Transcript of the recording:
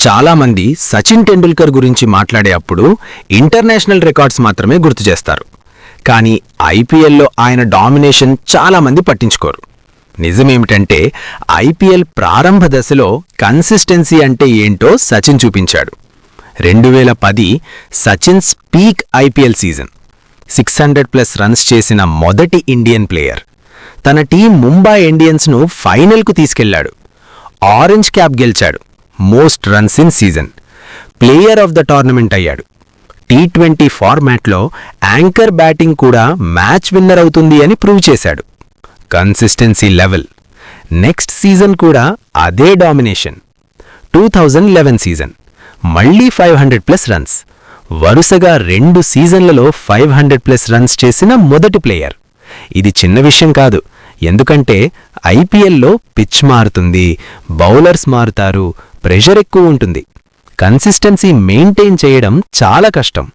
చాలామంది సచిన్ టెండూల్కర్ గురించి మాట్లాడే అప్పుడు ఇంటర్నేషనల్ రికార్డ్స్ మాత్రమే గుర్తు చేస్తారు. కానీ ఐపీఎల్లో ఆయన డామినేషన్ చాలామంది పట్టించుకోరు. నిజమేమిటంటే ఐపీఎల్ ప్రారంభ దశలో కన్సిస్టెన్సీ అంటే ఏంటో సచిన్ చూపించాడు. 2010 Sachin peak IPL season. 600+ runs చేసిన మొదటి ఇండియన్ ప్లేయర్. తన టీం ముంబై ఇండియన్స్ను ఫైనల్కు తీసుకెళ్లాడు. ఆరెంజ్ క్యాప్ గెలిచాడు. Most runs in season. Player of the tournament అయ్యాడు. T20 ఫార్మాట్లో యాంకర్ బ్యాటింగ్ కూడా మ్యాచ్ విన్నర్ అవుతుంది అని ప్రూవ్ చేశాడు. Consistency level. నెక్స్ట్ సీజన్ కూడా అదే డామినేషన్. 2011 సీజన్. మళ్లీ 500+ రన్స్. వరుసగా 2 సీజన్లలో 500+ రన్స్ చేసిన మొదటి ప్లేయర్. ఇది చిన్న విషయం కాదు. ఎందుకంటే ఐపీఎల్లో పిచ్ మారుతుంది, బౌలర్స్ మారుతారు, ప్రెషర్ ఎక్కువ ఉంటుంది. కన్సిస్టెన్సీ మెయింటైన్ చేయడం చాలా కష్టం.